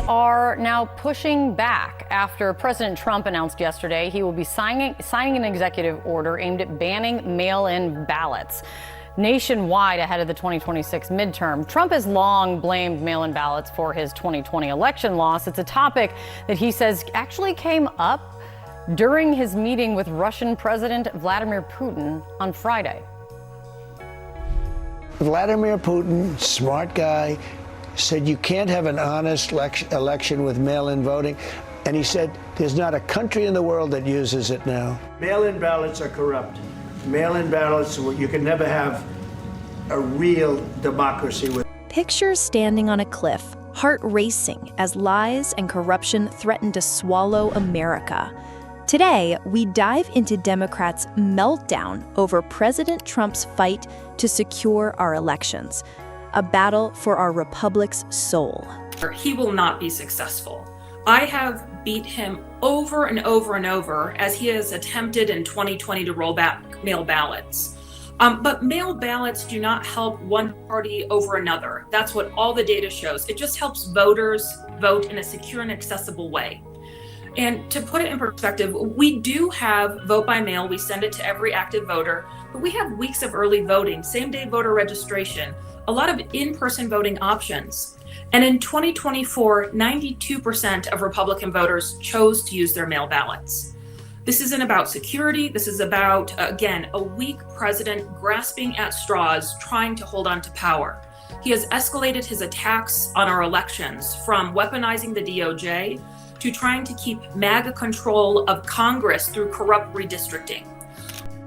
Are now pushing back after President Trump announced yesterday he will be signing an executive order aimed at banning mail-in ballots nationwide ahead of the 2026 midterm. Trump has long blamed mail-in ballots for his 2020 election loss. It's a topic that he says actually came up during his meeting with Russian President Vladimir Putin on Friday. Vladimir Putin, smart guy, said you can't have an honest election with mail-in voting. And he said there's not a country in the world that uses it now. Mail-in ballots are corrupt. Mail-in ballots, you can never have a real democracy with. Pictures standing on a cliff, heart racing as lies and corruption threaten to swallow America. Today, we dive into Democrats' meltdown over President Trump's fight to secure our elections. A battle for our republic's soul. He will not be successful. I have beat him over and over and over as he has attempted in 2020 to roll back mail ballots. But mail ballots do not help one party over another. That's what all the data shows. It just helps voters vote in a secure and accessible way. And to put it in perspective, we do have vote by mail. We send it to every active voter, but we have weeks of early voting, same-day voter registration, a lot of in-person voting options. And in 2024, 92% of Republican voters chose to use their mail ballots. This isn't about security. This is about, again, a weak president grasping at straws, trying to hold on to power. He has escalated his attacks on our elections, from weaponizing the DOJ to trying to keep MAGA control of Congress through corrupt redistricting.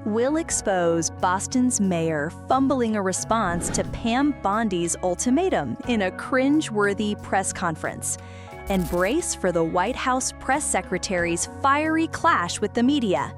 We'll expose Boston's mayor fumbling a response to Pam Bondi's ultimatum in a cringe-worthy press conference, and brace for the White House press secretary's fiery clash with the media.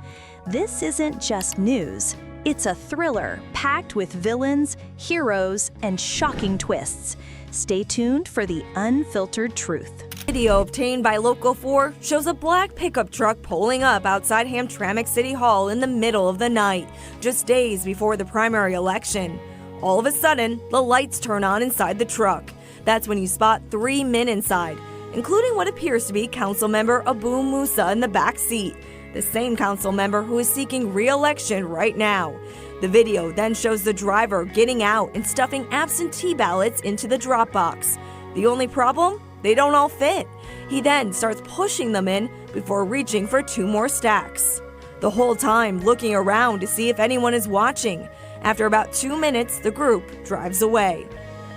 This isn't just news. It's a thriller packed with villains, heroes, and shocking twists. Stay tuned for the unfiltered truth. Video obtained by Local 4 shows a black pickup truck pulling up outside Hamtramck City Hall in the middle of the night, just days before the primary election. All of a sudden, the lights turn on inside the truck. That's when you spot 3 men inside, including what appears to be Councilmember Abu Musa in the back seat, the same council member who is seeking re-election right now. The video then shows the driver getting out and stuffing absentee ballots into the drop box. The only problem? They don't all fit. He then starts pushing them in before reaching for 2 more stacks. The whole time looking around to see if anyone is watching. After about 2 minutes, the group drives away.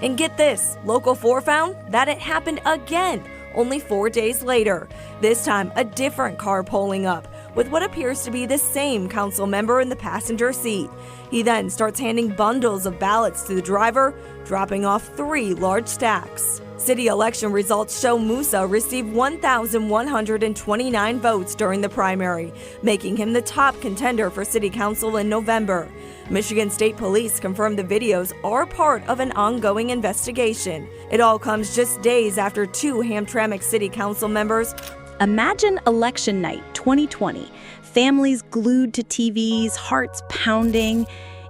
And get this, Local 4 found that it happened again, only 4 days later. This time, a different car pulling up, with what appears to be the same council member in the passenger seat. He then starts handing bundles of ballots to the driver, dropping off 3 large stacks. City election results show Musa received 1,129 votes during the primary, making him the top contender for city council in November. Michigan State Police confirmed the videos are part of an ongoing investigation. It all comes just days after 2 Hamtramck City Council members. Imagine election night 2020, families glued to TVs, hearts pounding.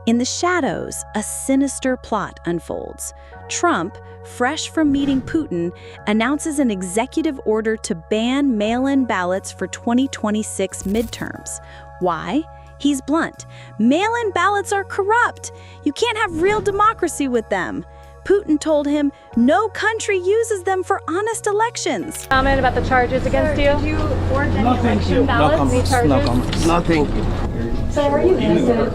In the shadows, a sinister plot unfolds. Trump, fresh from meeting Putin, announces an executive order to ban mail-in ballots for 2026 midterms. Why? He's blunt. Mail-in ballots are corrupt. You can't have real democracy with them. Putin told him no country uses them for honest elections. Comment about the charges against you? Did you forge any election ballots? Any charges? No comments. Nothing. So are you innocent?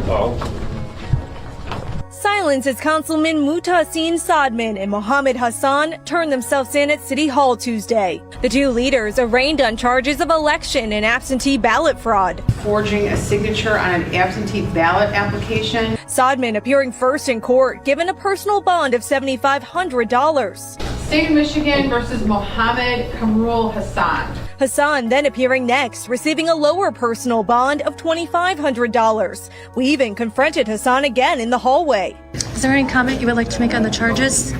Silence as Councilman Muhtasin Sadman and Mohammed Hassan turned themselves in at City Hall Tuesday. The 2 leaders arraigned on charges of election and absentee ballot fraud. Forging a signature on an absentee ballot application. Sadman appearing first in court, given a personal bond of $7,500. State of Michigan versus Mohammed Kamrul Hassan. Hassan then appearing next, receiving a lower personal bond of $2,500. We even confronted Hassan again in the hallway. Is there any comment you would like to make on the charges?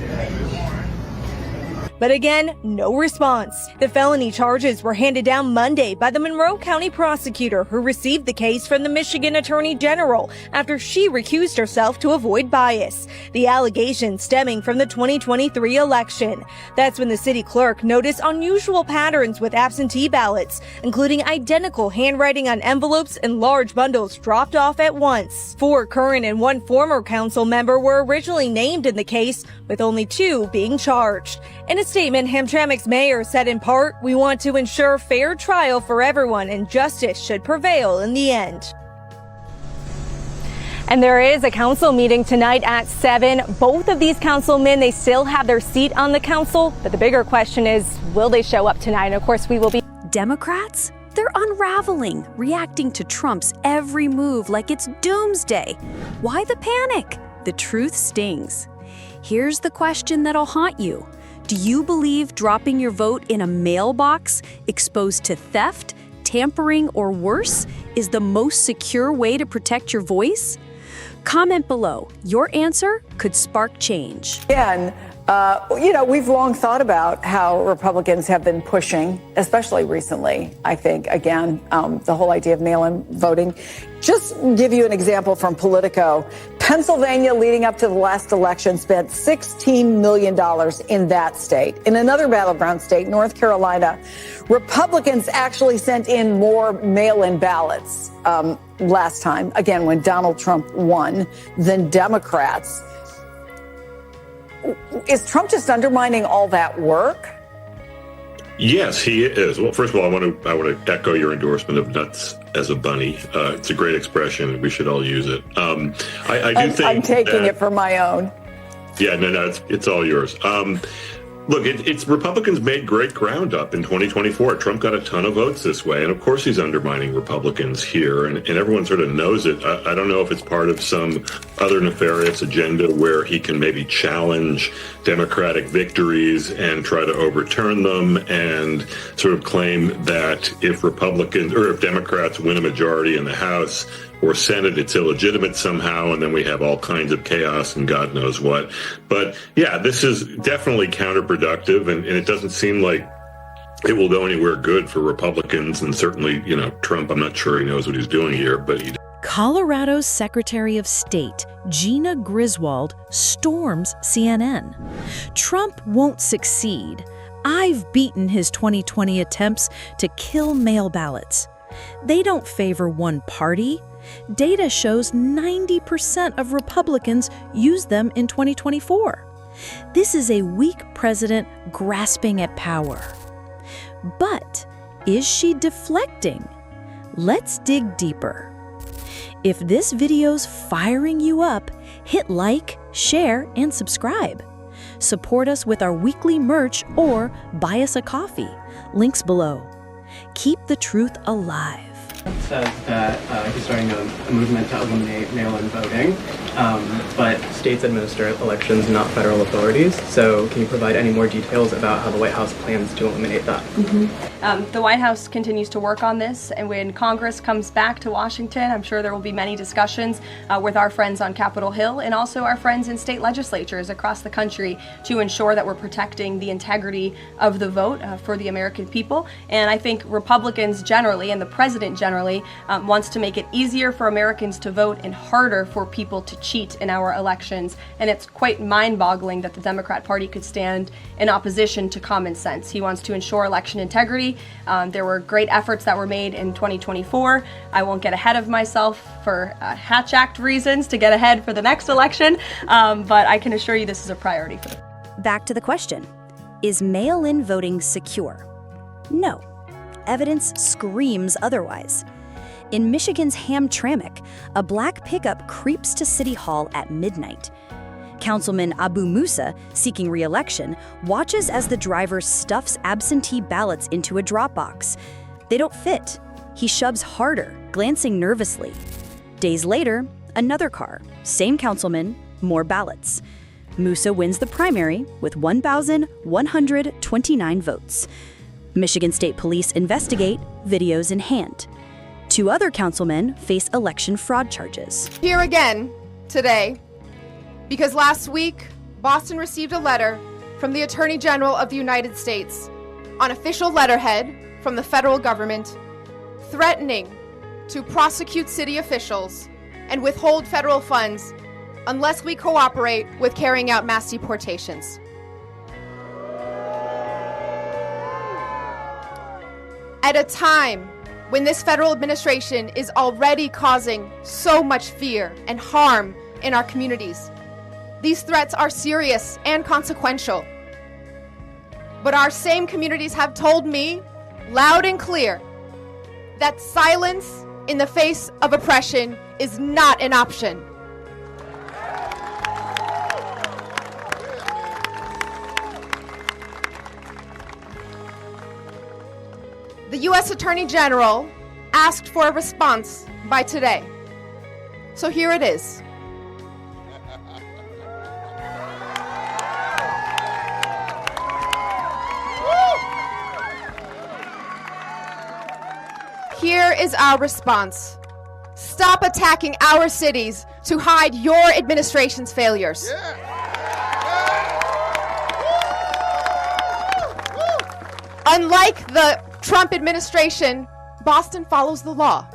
But again, no response. The felony charges were handed down Monday by the Monroe County prosecutor who received the case from the Michigan Attorney General after she recused herself to avoid bias. The allegations stemming from the 2023 election. That's when the city clerk noticed unusual patterns with absentee ballots, including identical handwriting on envelopes and large bundles dropped off at once. 4 current and 1 former council member were originally named in the case, with only 2 being charged. In a statement, Hamtramck's mayor said in part, "We want to ensure fair trial for everyone and justice should prevail in the end." And there is a council meeting tonight at 7. Both of these councilmen, they still have their seat on the council, but the bigger question is, will they show up tonight? And of course, we will be. Democrats? They're unraveling, reacting to Trump's every move like it's doomsday. Why the panic? The truth stings. Here's the question that'll haunt you. Do you believe dropping your vote in a mailbox exposed to theft, tampering, or worse is the most secure way to protect your voice? Comment below. Your answer could spark change. Again, we've long thought about how Republicans have been pushing, especially recently, I think, again, the whole idea of mail-in voting. Just give you an example from Politico. Pennsylvania, leading up to the last election, spent $16 million in that state. In another battleground state, North Carolina, Republicans actually sent in more mail-in ballots last time, again, when Donald Trump won, than Democrats. Is Trump just undermining all that work? Yes, he is. Well, first of all, I want to echo your endorsement of "nuts as a bunny." It's a great expression. We should all use it. I do think I'm taking it for my own. Yeah, no, it's all yours. Look, it's Republicans made great ground up in 2024. Trump got a ton of votes this way. And of course, he's undermining Republicans here. And everyone sort of knows it. I don't know if it's part of some other nefarious agenda where he can maybe challenge Democratic victories and try to overturn them and sort of claim that if Democrats win a majority in the House or Senate, it's illegitimate somehow, and then we have all kinds of chaos and God knows what. But yeah, this is definitely counterproductive, and it doesn't seem like it will go anywhere good for Republicans, and certainly, Trump, I'm not sure he knows what he's doing here, but he... Colorado's Secretary of State, Gina Griswold, storms CNN. Trump won't succeed. I've beaten his 2020 attempts to kill mail ballots. They don't favor one party. Data shows 90% of Republicans used them in 2024. This is a weak president grasping at power. But is she deflecting? Let's dig deeper. If this video's firing you up, hit like, share, and subscribe. Support us with our weekly merch or buy us a coffee. Links below. Keep the truth alive. Says that he's starting a movement to eliminate mail-in voting, but states administer elections, not federal authorities. So can you provide any more details about how the White House plans to eliminate that? The White House continues to work on this, and when Congress comes back to Washington, I'm sure there will be many discussions with our friends on Capitol Hill and also our friends in state legislatures across the country to ensure that we're protecting the integrity of the vote for the American people. And I think Republicans generally, and the president generally, wants to make it easier for Americans to vote and harder for people to cheat in our elections. And it's quite mind-boggling that the Democrat Party could stand in opposition to common sense. He wants to ensure election integrity. There were great efforts that were made in 2024. I won't get ahead of myself for Hatch Act reasons to get ahead for the next election, but I can assure you this is a priority for them. Back to the question. Is mail-in voting secure? No. Evidence screams otherwise. In Michigan's Hamtramck, a black pickup creeps to City Hall at midnight. Councilman Abu Musa, seeking re-election, watches as the driver stuffs absentee ballots into a drop box. They don't fit. He shoves harder, glancing nervously. Days later, another car, same councilman, more ballots. Musa wins the primary with 1,129 votes. Michigan State Police investigate, videos in hand. 2 other councilmen face election fraud charges. Here again today, because last week, Boston received a letter from the Attorney General of the United States on official letterhead from the federal government threatening to prosecute city officials and withhold federal funds unless we cooperate with carrying out mass deportations. At a time when this federal administration is already causing so much fear and harm in our communities, these threats are serious and consequential. But our same communities have told me loud and clear that silence in the face of oppression is not an option. The U.S. Attorney General asked for a response by today. So here it is. Here is our response. Stop attacking our cities to hide your administration's failures. Unlike the Trump administration, Boston follows the law.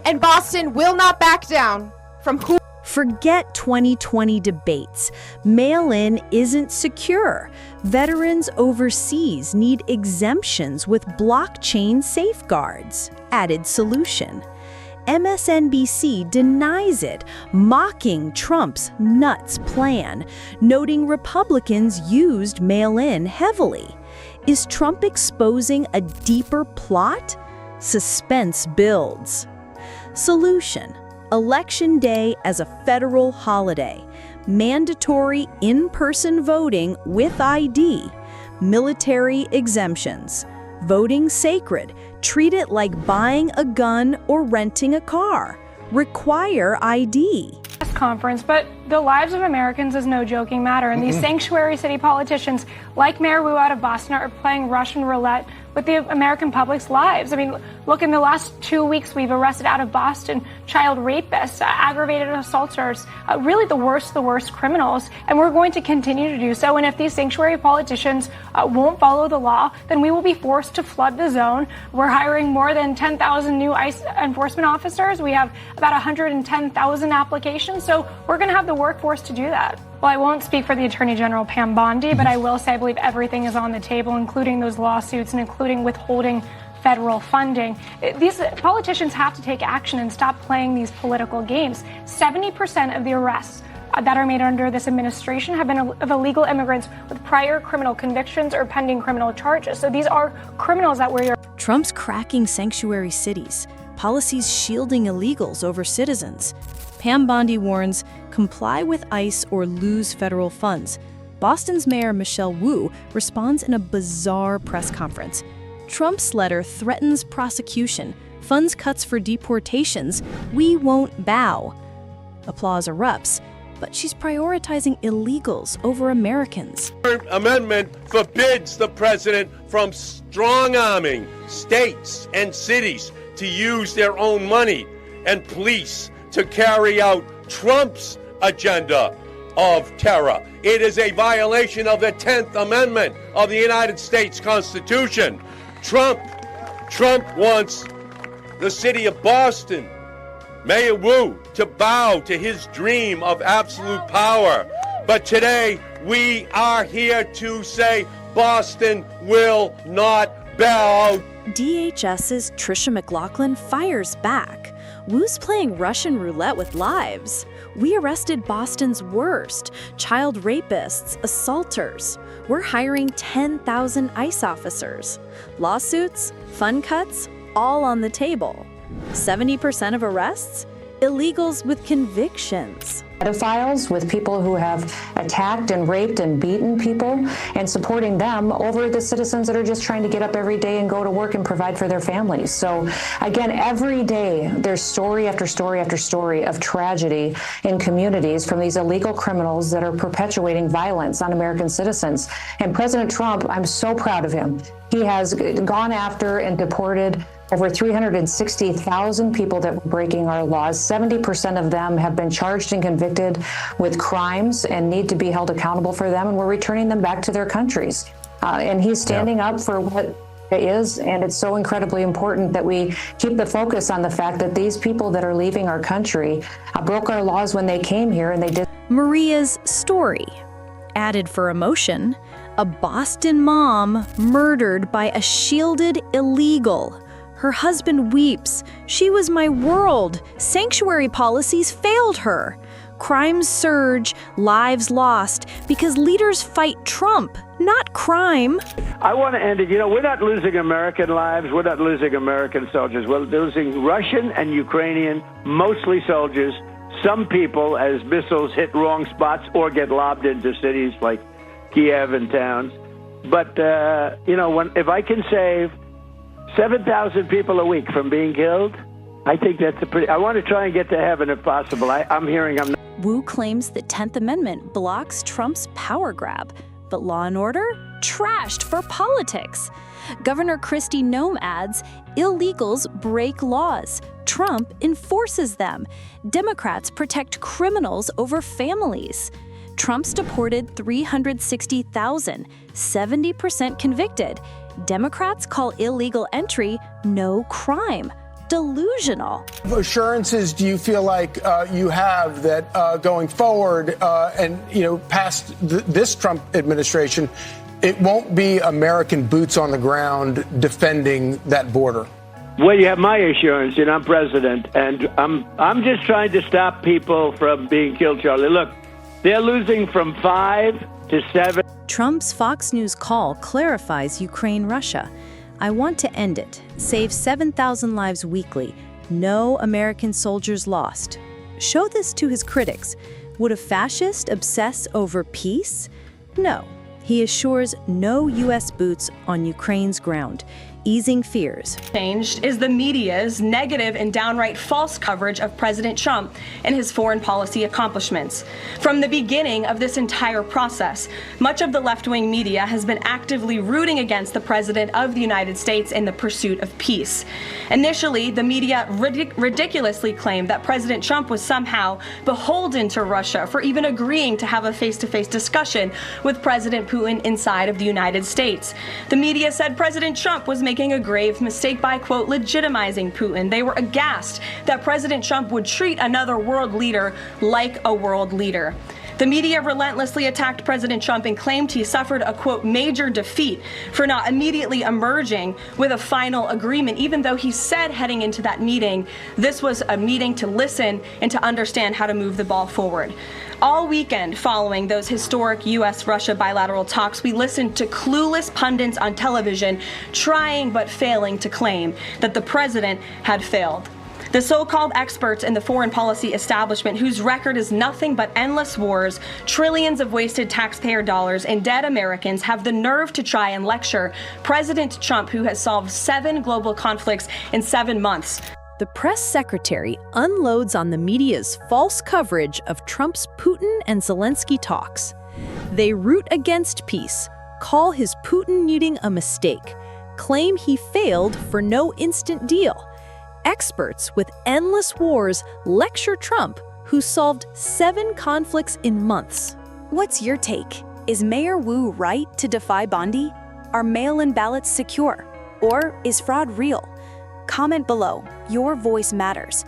And Boston will not back down from who. Forget 2020 debates. Mail-in isn't secure. Veterans overseas need exemptions with blockchain safeguards. Added solution. MSNBC denies it, mocking Trump's nuts plan, noting Republicans used mail-in heavily. Is Trump exposing a deeper plot? Suspense builds. Solution: Election Day as a federal holiday, mandatory in-person voting with ID, military exemptions, voting sacred, treat it like buying a gun or renting a car, require ID. Conference, but the lives of Americans is no joking matter, and these sanctuary city politicians like Mayor Wu out of Boston are playing Russian roulette with the American public's lives. I mean, look, in the last 2 weeks we've arrested out of Boston child rapists, aggravated assaulters, really the worst criminals, and we're going to continue to do so. And if these sanctuary politicians won't follow the law, then we will be forced to flood the zone. We're hiring more than 10,000 new ICE enforcement officers. We have about 110,000 applications, so we're going to have the workforce to do that. Well, I won't speak for the Attorney General, Pam Bondi, but I will say I believe everything is on the table, including those lawsuits and including withholding federal funding. These politicians have to take action and stop playing these political games. 70% of the arrests that are made under this administration have been of illegal immigrants with prior criminal convictions or pending criminal charges. So these are criminals that we're... Trump's cracking sanctuary cities, policies shielding illegals over citizens. Pam Bondi warns, comply with ICE or lose federal funds. Boston's Mayor Michelle Wu responds in a bizarre press conference. Trump's letter threatens prosecution, funds cuts for deportations. We won't bow. Applause erupts, but she's prioritizing illegals over Americans. The amendment forbids the president from strong-arming states and cities to use their own money and police to carry out Trump's agenda of terror. It is a violation of the 10th Amendment of the United States Constitution. Trump wants the city of Boston, Mayor Wu, to bow to his dream of absolute power. But today, we are here to say Boston will not bow. DHS's Tricia McLaughlin fires back. Wu's playing Russian roulette with lives. We arrested Boston's worst, child rapists, assaulters. We're hiring 10,000 ICE officers. Lawsuits, fund cuts, all on the table. 70% of arrests? Illegals with convictions. Pedophiles, with people who have attacked and raped and beaten people, and supporting them over the citizens that are just trying to get up every day and go to work and provide for their families. So again, every day there's story after story after story of tragedy in communities from these illegal criminals that are perpetuating violence on American citizens. And President Trump, I'm so proud of him. He has gone after and deported over 360,000 people that were breaking our laws. 70% of them have been charged and convicted with crimes and need to be held accountable for them, and we're returning them back to their countries. And he's standing up for what it is, and it's so incredibly important that we keep the focus on the fact that these people that are leaving our country broke our laws when they came here, and they did. Maria's story. Added for emotion, a Boston mom murdered by a shielded illegal. Her husband weeps. She was my world. Sanctuary policies failed her. Crimes surge, lives lost, because leaders fight Trump, not crime. I want to end it. You know, we're not losing American lives. We're not losing American soldiers. We're losing Russian and Ukrainian, mostly soldiers. Some people, as missiles hit wrong spots or get lobbed into cities like Kiev and towns. But, you know, if I can save 7,000 people a week from being killed, I think that's a pretty... I want to try and get to heaven if possible. I'm hearing I'm not... Wu claims the 10th Amendment blocks Trump's power grab, but Law and Order? Trashed for politics. Governor Kristi Noem adds, illegals break laws. Trump enforces them. Democrats protect criminals over families. Trump's deported 360,000, 70% convicted. Democrats call illegal entry no crime. Delusional. What assurances do you feel like you have that going forward and, you know, past this Trump administration, it won't be American boots on the ground defending that border? Well, you have my assurance, and I'm president, and I'm just trying to stop people from being killed, Charlie. Look, they're losing from 5 to 7. Trump's Fox News call clarifies Ukraine-Russia. I want to end it. Save 7,000 lives weekly. No American soldiers lost. Show this to his critics. Would a fascist obsess over peace? No. He assures no U.S. boots on Ukraine's ground, easing fears. Changed is the media's negative and downright false coverage of President Trump and his foreign policy accomplishments. From the beginning of this entire process, much of the left-wing media has been actively rooting against the President of the United States in the pursuit of peace. Initially, the media ridiculously claimed that President Trump was somehow beholden to Russia for even agreeing to have a face-to-face discussion with President Putin inside of the United States. The media said President Trump was making a grave mistake by, quote, legitimizing Putin. They were aghast that President Trump would treat another world leader like a world leader. The media relentlessly attacked President Trump and claimed he suffered a, quote, major defeat for not immediately emerging with a final agreement, even though he said heading into that meeting, this was a meeting to listen and to understand how to move the ball forward. All weekend following those historic U.S.-Russia bilateral talks, we listened to clueless pundits on television trying but failing to claim that the president had failed. The so-called experts in the foreign policy establishment, whose record is nothing but endless wars, trillions of wasted taxpayer dollars, and dead Americans, have the nerve to try and lecture President Trump, who has solved 7 global conflicts in 7 months. The press secretary unloads on the media's false coverage of Trump's Putin and Zelensky talks. They root against peace, call his Putin meeting a mistake, claim he failed for no instant deal. Experts with endless wars lecture Trump, who solved 7 conflicts in months. What's your take? Is Mayor Wu right to defy Bondi? Are mail-in ballots secure? Or is fraud real? Comment below. Your voice matters.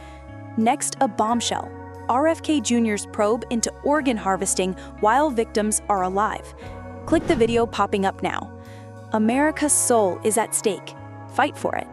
Next, a bombshell. RFK Jr.'s probe into organ harvesting while victims are alive. Click the video popping up now. America's soul is at stake. Fight for it.